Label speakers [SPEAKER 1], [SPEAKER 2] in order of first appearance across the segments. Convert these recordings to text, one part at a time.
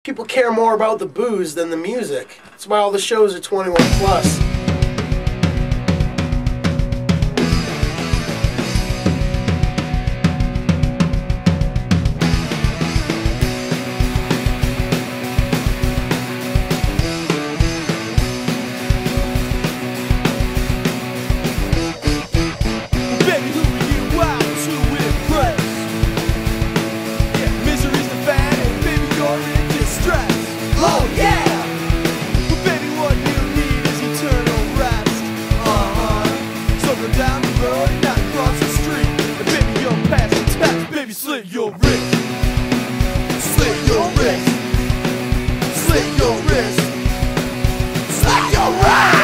[SPEAKER 1] People care more about the booze than the music. That's why all the shows are 21 plus.
[SPEAKER 2] Slit your wrist. Slit your wrist. Slit your wrist. Slit your wrist.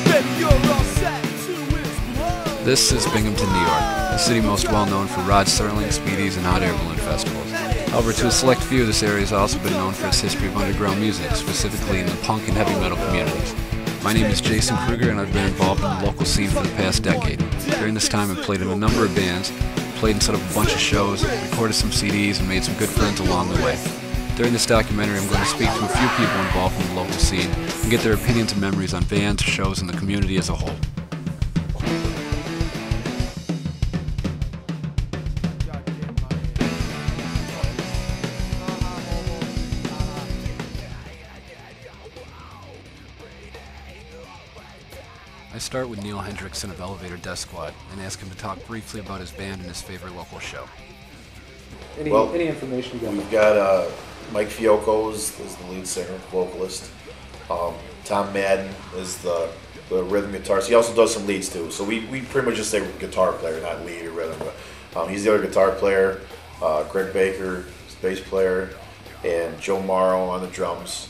[SPEAKER 2] Baby, you're all set to explode.
[SPEAKER 3] This is Binghamton, New York, the city most well known for Rod Serling, Speedies, and hot air balloon festivals. However, to a select few, this area has also been known for its history of underground music, specifically in the punk and heavy metal communities. My name is Jason Kruger, and I've been involved in the local scene for the past decade. During this time, I've played in a number of bands, played and set up a bunch of shows, recorded some CDs, and made some good friends along the way. During this documentary, I'm going to speak to a few people involved in the local scene and get their opinions and memories on bands, shows, and the community as a whole. I start with Neil Hendrickson of Elevator Death Squad and ask him to talk briefly about his band and his favorite local show.
[SPEAKER 4] Any information you got? We've got Mike Fiocco is the lead singer, vocalist. Tom Madden is the rhythm guitarist. He also does some leads too. So we pretty much just say guitar player, not lead or rhythm. But he's the other guitar player. Greg Baker is the bass player, and Joe Morrow on the drums.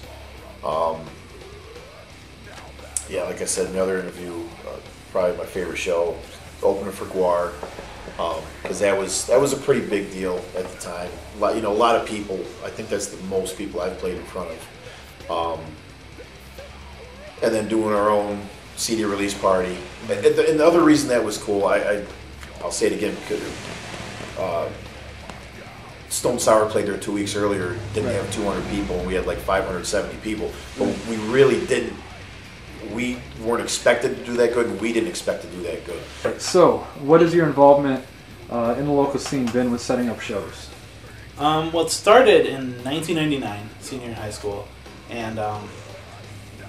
[SPEAKER 4] Yeah, like I said in the other interview, probably my favorite show, opening for Guar, because that was a pretty big deal at the time. A lot of people. I think that's the most people I've played in front of. And then doing our own CD release party. And the other reason that was cool, I'll say it again, because Stone Sour played there 2 weeks earlier, didn't have 200 people, and we had like 570 people. But we really didn't. We weren't expected to do that good, and we didn't expect to do that good.
[SPEAKER 5] So, what has your involvement in the local scene been with setting up shows?
[SPEAKER 6] Well, it started in 1999, senior in high school, and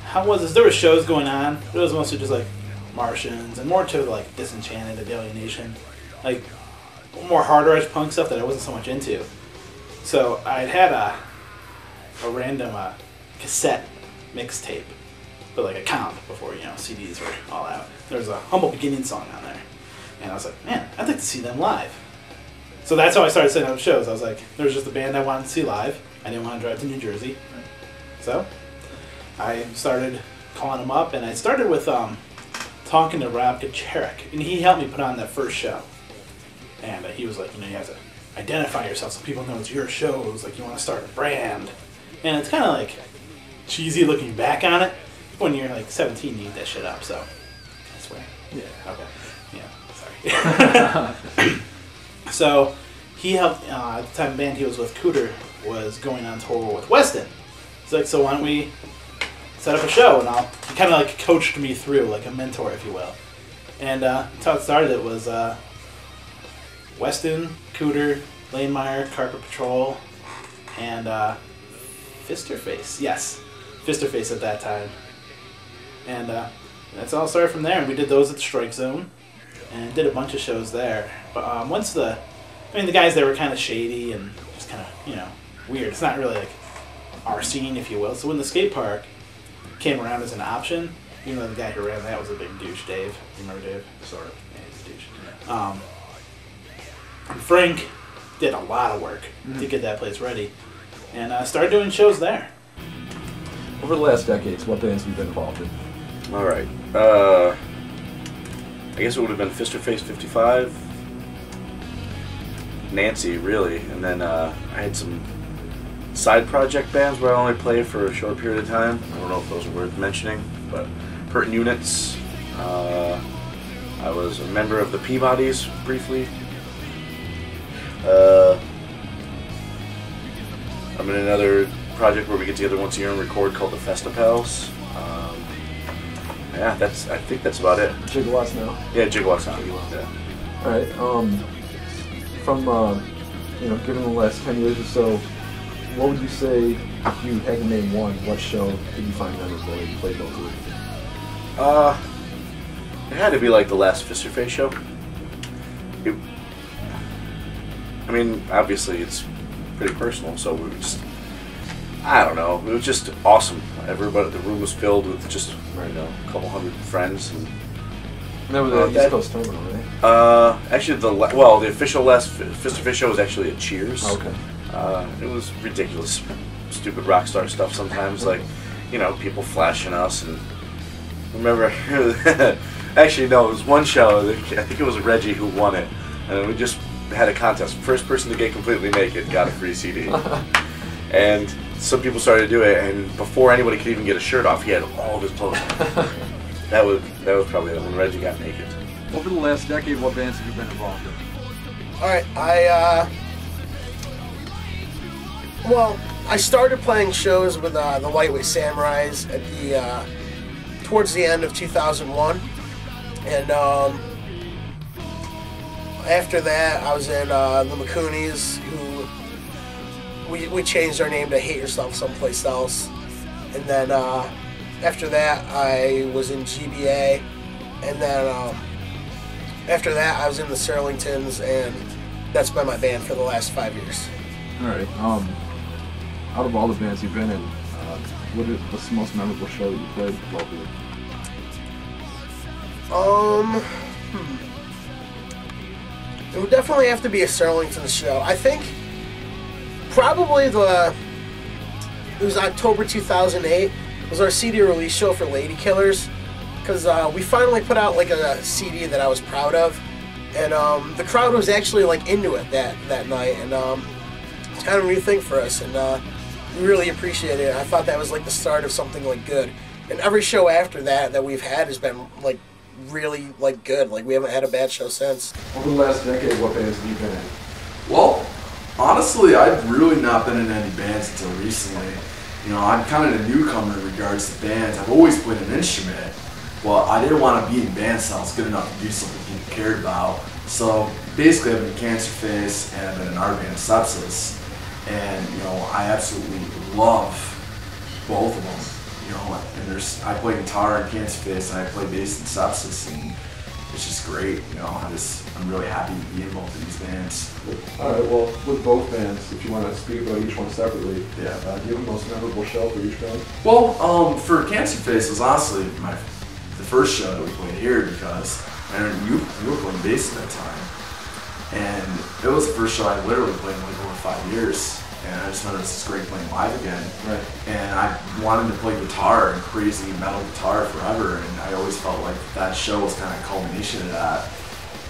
[SPEAKER 6] how was this? There were shows going on, but it was mostly just like Martians, and more to like Disenchanted and Alienation, like more harder edge punk stuff that I wasn't so much into. So I'd had a random cassette mixtape. But like a comp before, CDs were all out. There was a Humble Beginning song on there. And I was like, man, I'd like to see them live. So that's how I started setting up shows. I was like, there was just a band I wanted to see live. I didn't want to drive to New Jersey. So I started calling them up, and I started with talking to Rob Kacharik. And he helped me put on that first show. And he was like, you have to identify yourself so people know it's your shows. Like, you want to start a brand. And it's kind of like cheesy looking back on it. When you're like 17, you eat that shit up, so I swear.
[SPEAKER 5] Yeah.
[SPEAKER 6] Okay. Yeah, sorry. So he helped, at the time the band he was with, Kruger, was going on tour with Weston. He's like, so why don't we set up a show? And he kind of like coached me through, like a mentor, if you will. And that's how it started. It was Weston, Kruger, Lanemeyer, Carpet Patrol, and Fisterface. Yes, Fisterface at that time. And that's all started from there, and we did those at the Strike Zone, and did a bunch of shows there. But once the guys there were kind of shady and just kind of, weird. It's not really like our scene, if you will. So when the skate park came around as an option, even though the guy who ran that was a big douche, Dave. You remember Dave? Sort of. Yeah, he's a douche. And Frank did a lot of work to get that place ready, and started doing shows there.
[SPEAKER 7] Over the last decades, what bands have you been involved in?
[SPEAKER 8] All right. I guess it would have been Fisterface 55, Nancy, really, and then I had some side project bands where I only played for a short period of time. I don't know if those are worth mentioning, but Pertin Units. I was a member of the Peabodys briefly. I'm in another project where we get together once a year and record called the Festipals. Yeah, I think that's about it.
[SPEAKER 7] Gigawatts now.
[SPEAKER 8] Yeah, Gigawatts now. Yeah.
[SPEAKER 7] All right. From given the last 10 years or so, what would you say if you had to name one? What show did you find memorable that you played locally?
[SPEAKER 8] It had to be like the last Fist Your Face show. I mean, obviously it's pretty personal, so we were just, I don't know, it was just awesome. Everybody, the room was filled with just, a couple hundred friends. And
[SPEAKER 7] that was the East Coast Terminal, right?
[SPEAKER 8] Actually, the official last Fist Your Face show was actually at Cheers.
[SPEAKER 7] Okay.
[SPEAKER 8] It was ridiculous, stupid rock star stuff sometimes, like, people flashing us. And remember, actually, no, it was one show, I think it was Reggie who won it, and we just had a contest. First person to get completely naked got a free CD. And some people started to do it, and before anybody could even get a shirt off, he had all of his clothes on. That was probably when Reggie got naked.
[SPEAKER 3] Over the last decade, what bands have you been involved in?
[SPEAKER 1] Alright, I started playing shows with the Lightweight Samurais at towards the end of 2001, and after that I was in the McCoonies, who we changed our name to Hate Yourself Someplace Else, and then after that I was in GBA, and then after that I was in the Surlingtons, and that's been my band for the last 5 years.
[SPEAKER 7] Alright, out of all the bands you've been in, what's the most memorable show that you played locally?
[SPEAKER 1] It would definitely have to be a Surlington show. I think probably it was October 2008. It was our CD release show for Lady Killers, because we finally put out like a CD that I was proud of, and the crowd was actually like into it that night, and it's kind of a new thing for us, and we really appreciated it. I thought that was like the start of something like good, and every show after that we've had has been like really like good. Like we haven't had a bad show since.
[SPEAKER 7] Over the last decade, what bands have you been in?
[SPEAKER 9] Well, honestly, I've really not been in any bands until recently. I'm kind of a newcomer in regards to bands. I've always played an instrument, but I didn't want to be in bands until I was good enough to do something people cared about. So basically, I've been in Cancer Face and I've been in our band Sepsis, and I absolutely love both of them. And I play guitar in Cancer Face and I play bass in Sepsis, and it's just great. I'm really happy to be in both of these bands.
[SPEAKER 7] Alright, well, with both bands, if you want to speak about each one separately, do you have the most memorable show for each band?
[SPEAKER 9] Well, for Cancer Face, it was honestly the first show that we played here, because you were playing bass at that time, and it was the first show I literally played in like over 5 years. And I just noticed it's great playing live again. Right. And I wanted to play guitar and crazy metal guitar forever, and I always felt like that show was kind of a culmination of that.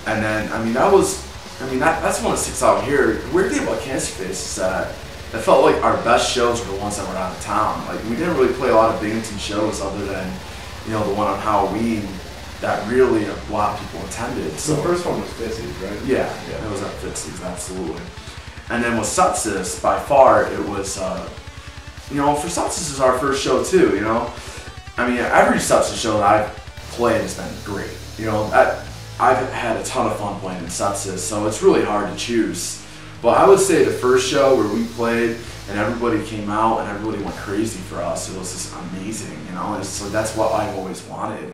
[SPEAKER 9] And then, that's one that sticks out here. The weird thing about Cancer Face is that I felt like our best shows were the ones that were out of town. Like, we didn't really play a lot of Binghamton shows other than, the one on Halloween that really a lot of people attended.
[SPEAKER 7] So the first one was Fitzy's, right?
[SPEAKER 9] Yeah, it was at Fitzy's, absolutely. And then with Sepsis, by far, it was, for Sepsis is our first show too, every Sepsis show that I've played has been great. I've had a ton of fun playing in Sepsis, so it's really hard to choose. But I would say the first show where we played and everybody came out and everybody went crazy for us, it was just amazing, so that's what I've always wanted.